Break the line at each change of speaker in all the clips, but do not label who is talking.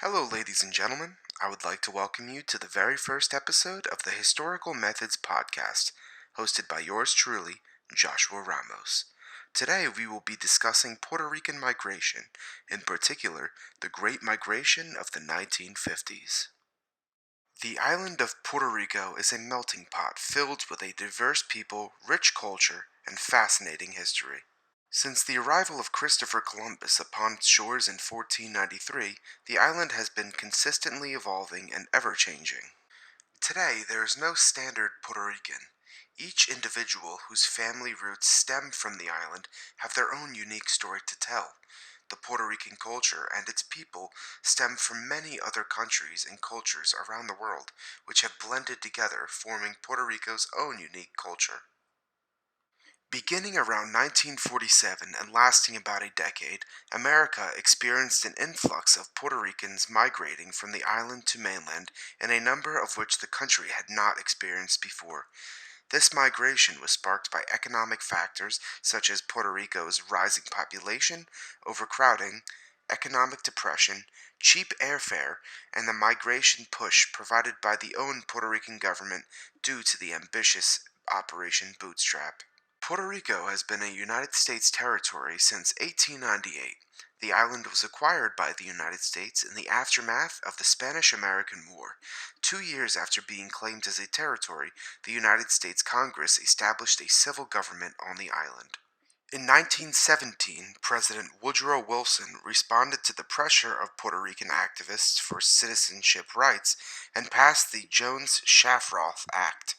Hello, ladies and gentlemen. I would like to welcome you to the very first episode of the Historical Methods Podcast, hosted by yours truly, Joshua Ramos. Today, we will be discussing Puerto Rican migration, in particular, the Great Migration of the 1950s. The island of Puerto Rico is a melting pot filled with a diverse people, rich culture, and fascinating history. Since the arrival of Christopher Columbus upon its shores in 1493, the island has been consistently evolving and ever-changing. Today, there is no standard Puerto Rican. Each individual whose family roots stem from the island have their own unique story to tell. The Puerto Rican culture and its people stem from many other countries and cultures around the world, which have blended together, forming Puerto Rico's own unique culture. Beginning around 1947 and lasting about a decade, America experienced an influx of Puerto Ricans migrating from the island to mainland, in a number of which the country had not experienced before. This migration was sparked by economic factors such as Puerto Rico's rising population, overcrowding, economic depression, cheap airfare, and the migration push provided by the own Puerto Rican government due to the ambitious Operation Bootstrap. Puerto Rico has been a United States territory since 1898. The island was acquired by the United States in the aftermath of the Spanish-American War. 2 years after being claimed as a territory, the United States Congress established a civil government on the island. In 1917, President Woodrow Wilson responded to the pressure of Puerto Rican activists for citizenship rights and passed the Jones-Shafroth Act.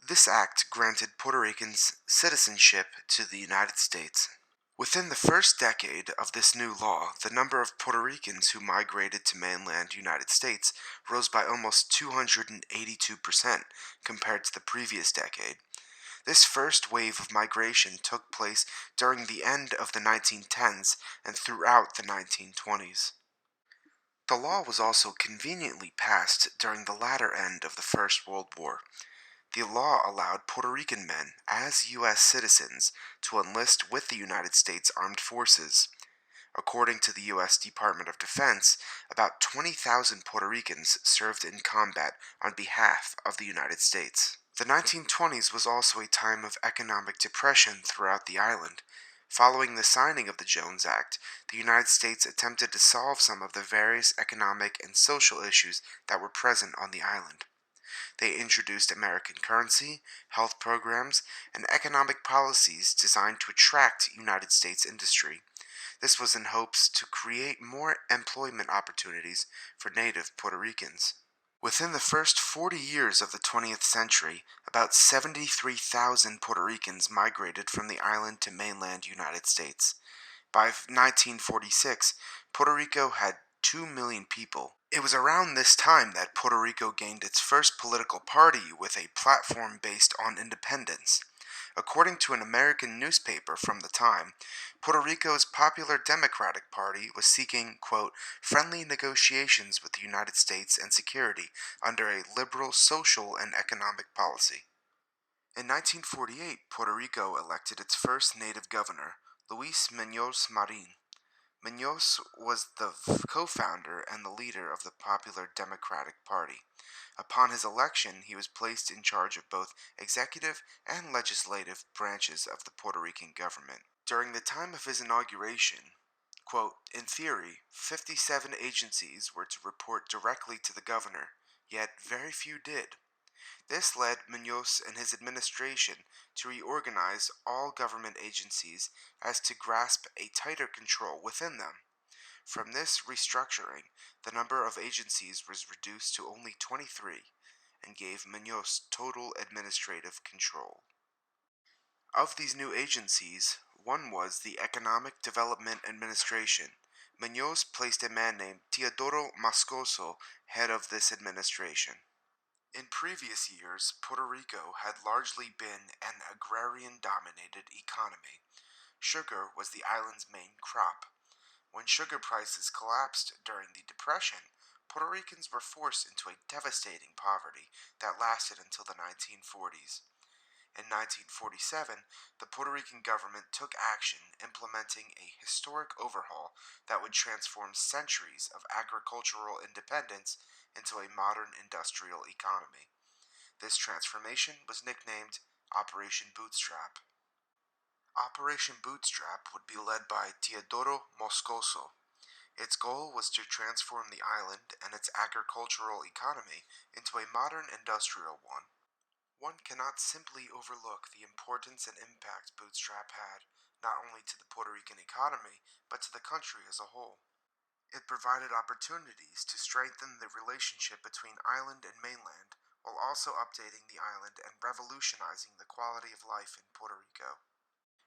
This act granted Puerto Ricans citizenship to the United States. Within the first decade of this new law, the number of Puerto Ricans who migrated to mainland United States rose by almost 282% compared to the previous decade. This first wave of migration took place during the end of the 1910s and throughout the 1920s. The law was also conveniently passed during the latter end of the First World War. The law allowed Puerto Rican men, as U.S. citizens, to enlist with the United States Armed Forces. According to the U.S. Department of Defense, about 20,000 Puerto Ricans served in combat on behalf of the United States. The 1920s was also a time of economic depression throughout the island. Following the signing of the Jones Act, the United States attempted to solve some of the various economic and social issues that were present on the island. They introduced American currency, health programs, and economic policies designed to attract United States industry. This was in hopes to create more employment opportunities for native Puerto Ricans. Within the first 40 years of the 20th century, about 73,000 Puerto Ricans migrated from the island to mainland United States. By 1946, Puerto Rico had 2 million people. It was around this time that Puerto Rico gained its first political party with a platform based on independence. According to an American newspaper from the time, Puerto Rico's Popular Democratic Party was seeking, quote, friendly negotiations with the United States and security under a liberal social and economic policy. In 1948, Puerto Rico elected its first native governor, Luis Muñoz Marin. Muñoz was the co-founder and the leader of the Popular Democratic Party. Upon his election, he was placed in charge of both executive and legislative branches of the Puerto Rican government. During the time of his inauguration, quote, in theory, 57 agencies were to report directly to the governor, yet very few did. This led Muñoz and his administration to reorganize all government agencies as to grasp a tighter control within them. From this restructuring, the number of agencies was reduced to only 23 and gave Muñoz total administrative control. Of these new agencies, one was the Economic Development Administration. Muñoz placed a man named Teodoro Moscoso head of this administration. In previous years, Puerto Rico had largely been an agrarian-dominated economy. Sugar was the island's main crop. When sugar prices collapsed during the Depression, Puerto Ricans were forced into a devastating poverty that lasted until the 1940s. In 1947, the Puerto Rican government took action implementing a historic overhaul that would transform centuries of agricultural independence into a modern industrial economy. This transformation was nicknamed Operation Bootstrap. Operation Bootstrap would be led by Teodoro Moscoso. Its goal was to transform the island and its agricultural economy into a modern industrial one. One cannot simply overlook the importance and impact Bootstrap had, not only to the Puerto Rican economy, but to the country as a whole. It provided opportunities to strengthen the relationship between island and mainland, while also updating the island and revolutionizing the quality of life in Puerto Rico.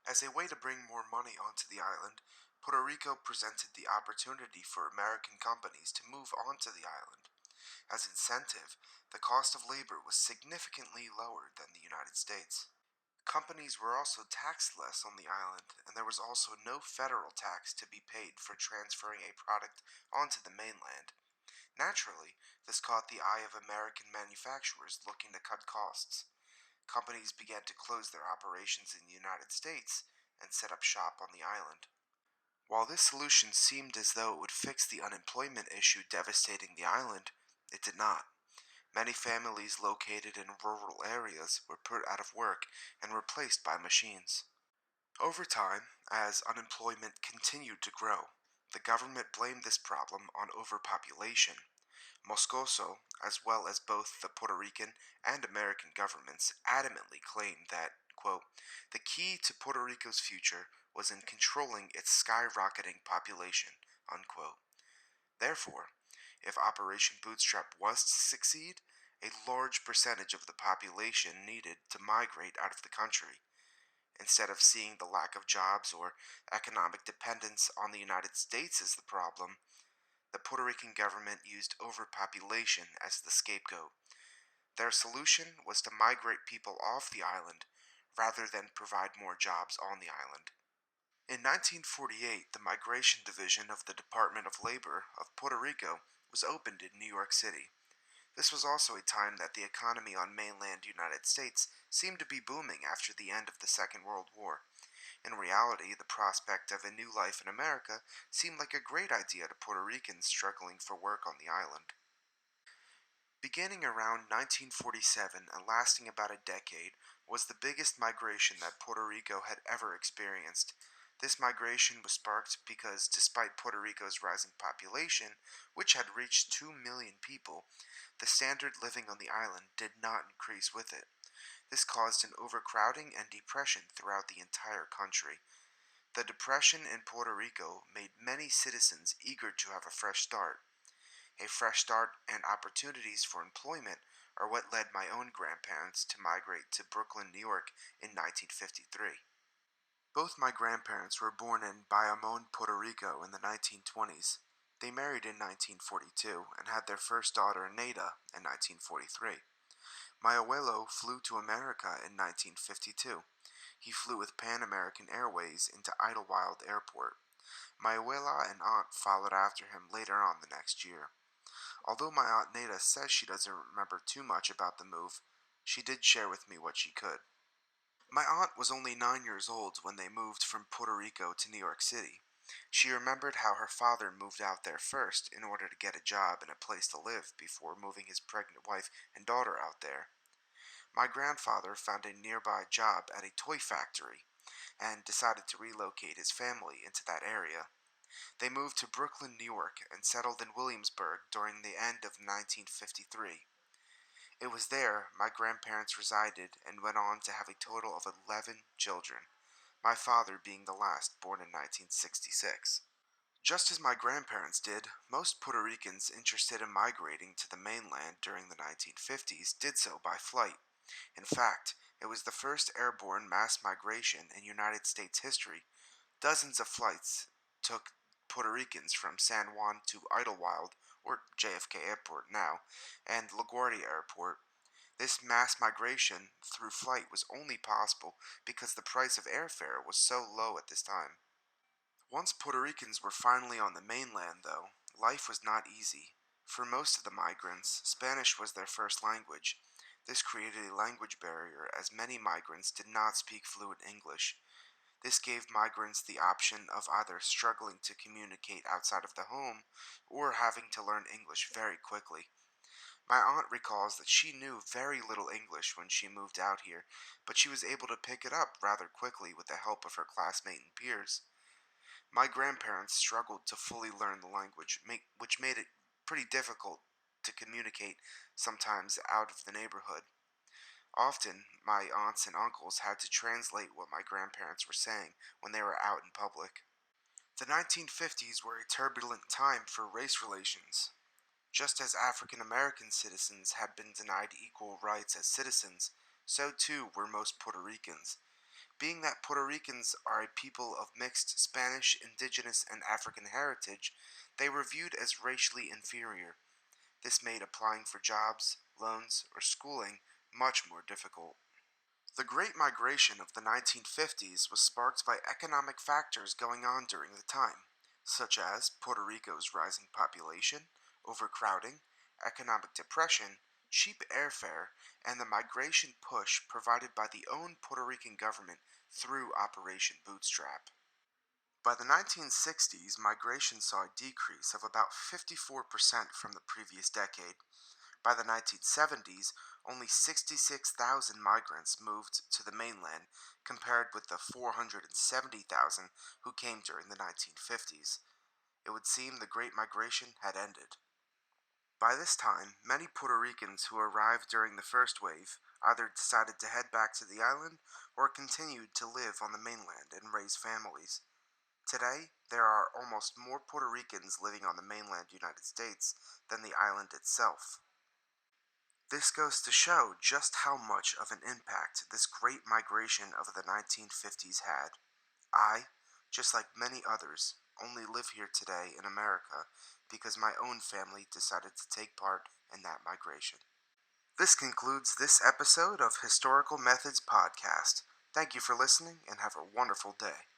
As a way to bring more money onto the island, Puerto Rico presented the opportunity for American companies to move onto the island. As incentive, the cost of labor was significantly lower than the United States. Companies were also taxed less on the island, and there was also no federal tax to be paid for transferring a product onto the mainland. Naturally, this caught the eye of American manufacturers looking to cut costs. Companies began to close their operations in the United States and set up shop on the island. While this solution seemed as though it would fix the unemployment issue devastating the island, it did not. Many families located in rural areas were put out of work and replaced by machines. Over time, as unemployment continued to grow, the government blamed this problem on overpopulation. Moscoso, as well as both the Puerto Rican and American governments, adamantly claimed that, quote, the key to Puerto Rico's future was in controlling its skyrocketing population, unquote. Therefore, if Operation Bootstrap was to succeed, a large percentage of the population needed to migrate out of the country. Instead of seeing the lack of jobs or economic dependence on the United States as the problem, the Puerto Rican government used overpopulation as the scapegoat. Their solution was to migrate people off the island rather than provide more jobs on the island. In 1948, the Migration Division of the Department of Labor of Puerto Rico was opened in New York City. This was also a time that the economy on mainland United States seemed to be booming after the end of the Second World War. In reality, the prospect of a new life in America seemed like a great idea to Puerto Ricans struggling for work on the island. Beginning around 1947 and lasting about a decade was the biggest migration that Puerto Rico had ever experienced. This migration was sparked because despite Puerto Rico's rising population, which had reached 2 million people, the standard living on the island did not increase with it. This caused an overcrowding and depression throughout the entire country. The depression in Puerto Rico made many citizens eager to have a fresh start. A fresh start and opportunities for employment are what led my own grandparents to migrate to Brooklyn, New York in 1953. Both my grandparents were born in Bayamon, Puerto Rico in the 1920s. They married in 1942 and had their first daughter, Neda, in 1943. My abuelo flew to America in 1952. He flew with Pan American Airways into Idlewild Airport. My abuela and aunt followed after him later on the next year. Although my aunt Neda says she doesn't remember too much about the move, she did share with me what she could. My aunt was only 9 years old when they moved from Puerto Rico to New York City. She remembered how her father moved out there first in order to get a job and a place to live before moving his pregnant wife and daughter out there. My grandfather found a nearby job at a toy factory and decided to relocate his family into that area. They moved to Brooklyn, New York, and settled in Williamsburg during the end of 1953. It was there my grandparents resided and went on to have a total of 11 children, my father being the last, born in 1966. Just as my grandparents did, most Puerto Ricans interested in migrating to the mainland during the 1950s did so by flight. In fact, it was the first airborne mass migration in United States history. Dozens of flights took Puerto Ricans from San Juan to Idlewild, or JFK Airport now, and LaGuardia Airport. This mass migration through flight was only possible because the price of airfare was so low at this time. Once Puerto Ricans were finally on the mainland, though, life was not easy. For most of the migrants, Spanish was their first language. This created a language barrier as many migrants did not speak fluent English. This gave migrants the option of either struggling to communicate outside of the home or having to learn English very quickly. My aunt recalls that she knew very little English when she moved out here, but she was able to pick it up rather quickly with the help of her classmates and peers. My grandparents struggled to fully learn the language, which made it pretty difficult to communicate sometimes out of the neighborhood. Often, my aunts and uncles had to translate what my grandparents were saying when they were out in public. The 1950s were a turbulent time for race relations. Just as African American citizens had been denied equal rights as citizens, so too were most Puerto Ricans. Being that Puerto Ricans are a people of mixed Spanish, indigenous, and African heritage, they were viewed as racially inferior. This made applying for jobs, loans, or schooling much more difficult. The Great Migration of the 1950s was sparked by economic factors going on during the time, such as Puerto Rico's rising population, overcrowding, economic depression, cheap airfare, and the migration push provided by the own Puerto Rican government through Operation Bootstrap. By the 1960s, migration saw a decrease of about 54% from the previous decade. By the 1970s, only 66,000 migrants moved to the mainland compared with the 470,000 who came during the 1950s. It would seem the Great Migration had ended. By this time, many Puerto Ricans who arrived during the first wave either decided to head back to the island or continued to live on the mainland and raise families. Today, there are almost more Puerto Ricans living on the mainland United States than the island itself. This goes to show just how much of an impact this great migration of the 1950s had. I, just like many others, only live here today in America because my own family decided to take part in that migration. This concludes this episode of Historical Methods Podcast. Thank you for listening and have a wonderful day.